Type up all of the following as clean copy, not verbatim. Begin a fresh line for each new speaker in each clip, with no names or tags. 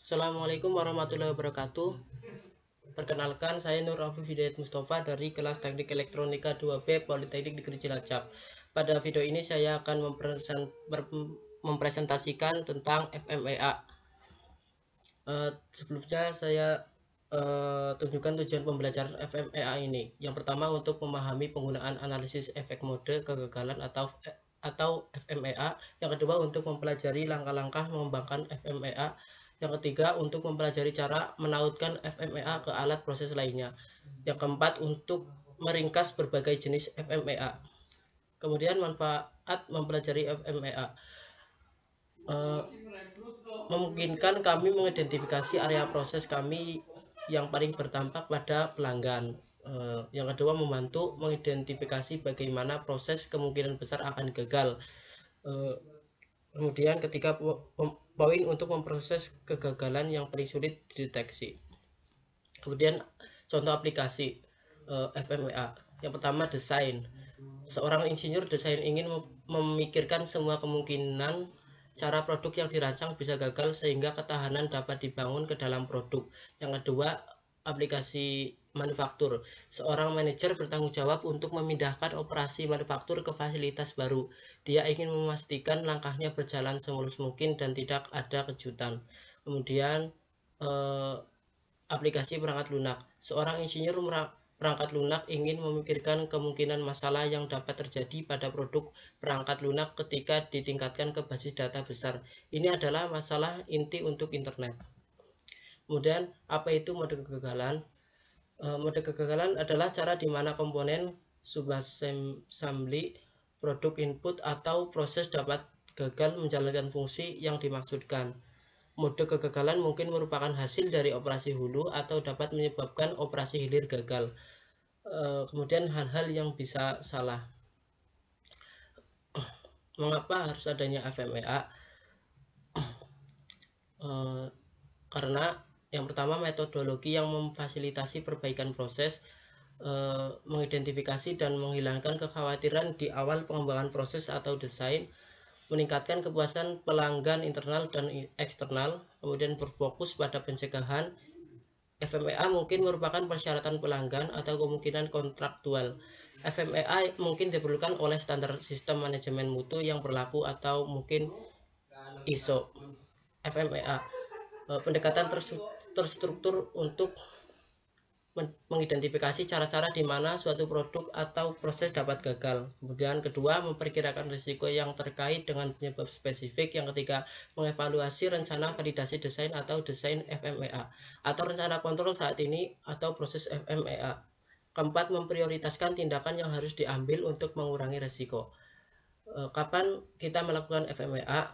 Assalamualaikum warahmatullahi wabarakatuh. Perkenalkan, saya Nur Afif Hidayat Mustafa dari kelas Teknik Elektronika 2B Politeknik Negeri Cilacap. Pada video ini saya akan mempresentasikan tentang FMEA. Sebelumnya saya tunjukkan tujuan pembelajaran FMEA ini. Yang pertama, untuk memahami penggunaan analisis efek mode kegagalan atau FMEA. Yang kedua, untuk mempelajari langkah-langkah mengembangkan FMEA. Yang ketiga, untuk mempelajari cara menautkan FMEA ke alat proses lainnya. Yang keempat, untuk meringkas berbagai jenis FMEA. Kemudian manfaat mempelajari FMEA. Memungkinkan kami mengidentifikasi area proses kami yang paling berdampak pada pelanggan. Yang kedua, membantu mengidentifikasi bagaimana proses kemungkinan besar akan gagal. Kemudian ketiga, poin untuk memproses kegagalan yang paling sulit dideteksi. Kemudian contoh aplikasi FMEA. Yang pertama, desain. Seorang insinyur desain ingin memikirkan semua kemungkinan cara produk yang dirancang bisa gagal sehingga ketahanan dapat dibangun ke dalam produk. Yang kedua, aplikasi manufaktur. Seorang manajer bertanggung jawab untuk memindahkan operasi manufaktur ke fasilitas baru. Dia ingin memastikan langkahnya berjalan semulus mungkin dan tidak ada kejutan. Kemudian aplikasi perangkat lunak. Seorang insinyur perangkat lunak ingin memikirkan kemungkinan masalah yang dapat terjadi pada produk perangkat lunak ketika ditingkatkan ke basis data besar. Ini adalah masalah inti untuk internet. Kemudian, apa itu mode kegagalan? Mode kegagalan adalah cara di mana komponen subassembly, produk input, atau proses dapat gagal menjalankan fungsi yang dimaksudkan. Mode kegagalan mungkin merupakan hasil dari operasi hulu atau dapat menyebabkan operasi hilir gagal. Kemudian hal-hal yang bisa salah. Mengapa harus adanya FMEA? Karena yang pertama, metodologi yang memfasilitasi perbaikan proses, mengidentifikasi dan menghilangkan kekhawatiran di awal pengembangan proses atau desain, meningkatkan kepuasan pelanggan internal dan eksternal, kemudian berfokus pada pencegahan. FMEA mungkin merupakan persyaratan pelanggan atau kemungkinan kontraktual. FMEA mungkin diperlukan oleh standar sistem manajemen mutu yang berlaku atau mungkin ISO. FMEA pendekatan terstruktur untuk mengidentifikasi cara-cara di mana suatu produk atau proses dapat gagal. Kemudian kedua, memperkirakan risiko yang terkait dengan penyebab spesifik. Yang ketiga, mengevaluasi rencana validasi desain atau desain FMEA atau rencana kontrol saat ini atau proses FMEA. Keempat, memprioritaskan tindakan yang harus diambil untuk mengurangi risiko. Kapan kita melakukan FMEA?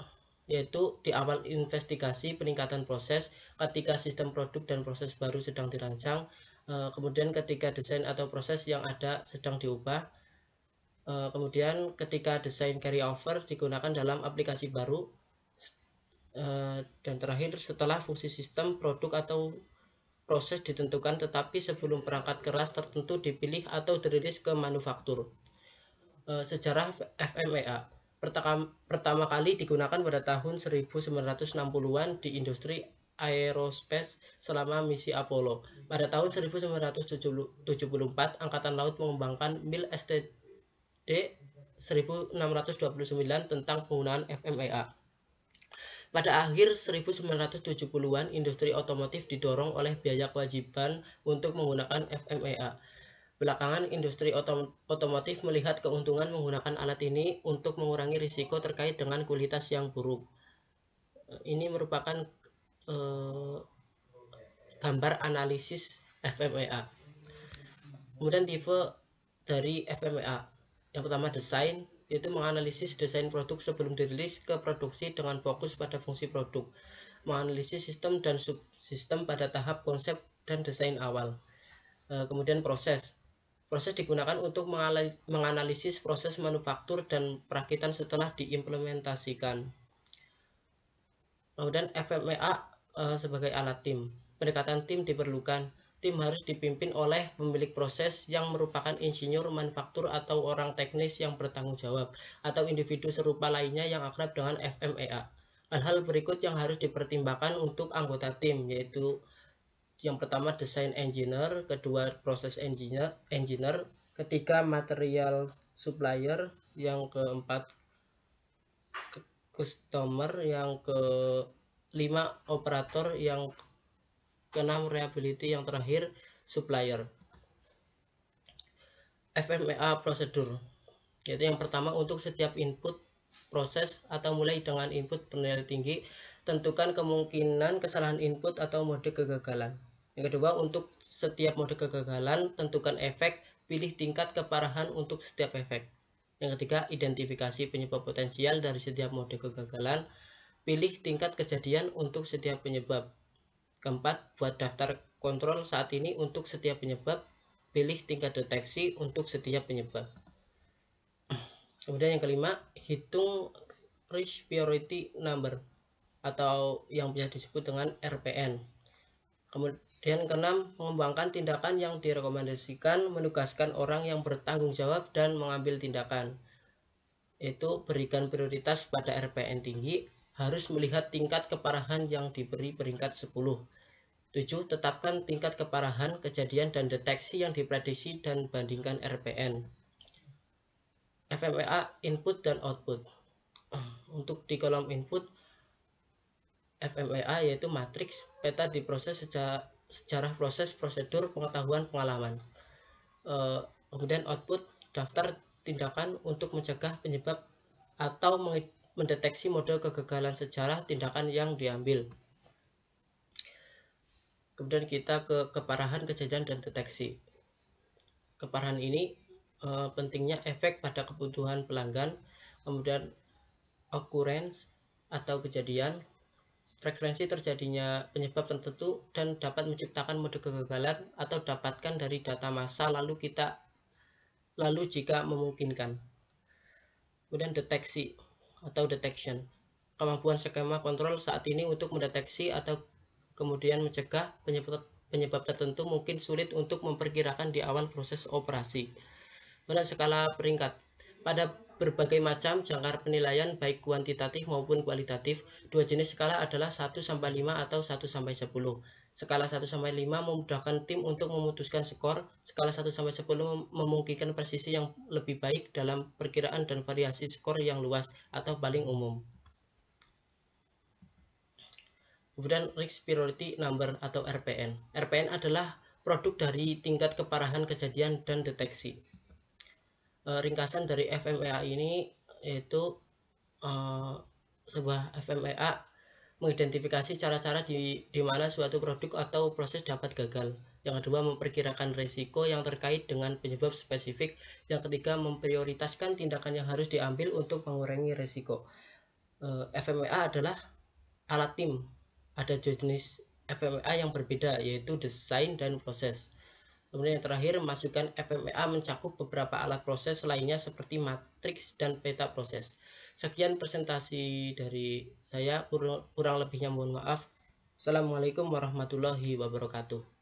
Yaitu di awal investigasi peningkatan proses, ketika sistem produk dan proses baru sedang dirancang, kemudian ketika desain atau proses yang ada sedang diubah, kemudian ketika desain carryover digunakan dalam aplikasi baru, dan terakhir setelah fungsi sistem produk atau proses ditentukan tetapi sebelum perangkat keras tertentu dipilih atau dirilis ke manufaktur. Sejarah FMEA. Pertama kali digunakan pada tahun 1960-an di industri aerospace selama misi Apollo. Pada tahun 1974, Angkatan Laut mengembangkan MIL STD 1629 tentang penggunaan FMEA. Pada akhir 1970-an, industri otomotif didorong oleh biaya kewajiban untuk menggunakan FMEA. Belakangan, industri otomotif melihat keuntungan menggunakan alat ini untuk mengurangi risiko terkait dengan kualitas yang buruk. Ini merupakan gambar analisis FMEA. Kemudian tipe dari FMEA. Yang pertama, desain, yaitu menganalisis desain produk sebelum dirilis ke produksi dengan fokus pada fungsi produk. Menganalisis sistem dan subsistem pada tahap konsep dan desain awal. Kemudian proses digunakan untuk menganalisis proses manufaktur dan perakitan setelah diimplementasikan. Kemudian FMEA sebagai alat tim. Pendekatan tim diperlukan. Tim harus dipimpin oleh pemilik proses yang merupakan insinyur manufaktur atau orang teknis yang bertanggung jawab, atau individu serupa lainnya yang akrab dengan FMEA. Hal-hal berikut yang harus dipertimbangkan untuk anggota tim, yaitu yang pertama design engineer, kedua proses engineer, ketiga material supplier, yang keempat customer, yang kelima operator, yang keenam reliability, yang terakhir supplier. FMEA prosedur, yaitu yang pertama untuk setiap input proses atau mulai dengan input bernilai tinggi, tentukan kemungkinan kesalahan input atau mode kegagalan. Yang kedua, untuk setiap mode kegagalan, tentukan efek, pilih tingkat keparahan untuk setiap efek. Yang ketiga, identifikasi penyebab potensial dari setiap mode kegagalan, pilih tingkat kejadian untuk setiap penyebab. Keempat, buat daftar kontrol saat ini untuk setiap penyebab, pilih tingkat deteksi untuk setiap penyebab. Kemudian yang kelima, hitung risk priority number atau yang biasa disebut dengan RPN. Kemudian keenam, mengembangkan tindakan yang direkomendasikan, menugaskan orang yang bertanggung jawab dan mengambil tindakan. Itu berikan prioritas pada RPN tinggi, harus melihat tingkat keparahan yang diberi peringkat 10. 7. Tetapkan tingkat keparahan, kejadian, dan deteksi yang diprediksi dan bandingkan RPN. FMEA input dan output. Untuk di kolom input FMEA yaitu matriks peta diproses sejarah proses, prosedur, pengetahuan, pengalaman. Kemudian output daftar tindakan untuk mencegah, penyebab, atau mendeteksi mode kegagalan sejarah tindakan yang diambil. Kemudian kita ke keparahan, kejadian, dan deteksi. Keparahan ini pentingnya efek pada kebutuhan pelanggan, kemudian occurrence atau kejadian, frekuensi terjadinya penyebab tertentu, dan dapat menciptakan mode kegagalan atau dapatkan dari data massa lalu jika memungkinkan. Kemudian deteksi atau detection, kemampuan skema kontrol saat ini untuk mendeteksi atau kemudian mencegah penyebab tertentu mungkin sulit untuk memperkirakan di awal proses operasi. Kemudian skala peringkat, pada berbagai macam jangkar penilaian baik kuantitatif maupun kualitatif, dua jenis skala adalah 1-5 atau 1-10. Skala 1-5 memudahkan tim untuk memutuskan skor. Skala 1-10 memungkinkan presisi yang lebih baik dalam perkiraan dan variasi skor yang luas atau paling umum. Kemudian risk priority number atau RPN. RPN adalah produk dari tingkat keparahan kejadian dan deteksi. Ringkasan dari FMEA ini yaitu sebuah FMEA mengidentifikasi cara-cara di mana suatu produk atau proses dapat gagal. Yang kedua, memperkirakan risiko yang terkait dengan penyebab spesifik. Yang ketiga, memprioritaskan tindakan yang harus diambil untuk mengurangi risiko. FMEA adalah alat tim. Ada jenis FMEA yang berbeda, yaitu desain dan proses. Kemudian yang terakhir, masukkan FMEA mencakup beberapa alat proses lainnya seperti matriks dan peta proses. Sekian presentasi dari saya, kurang lebihnya mohon maaf. Assalamualaikum warahmatullahi wabarakatuh.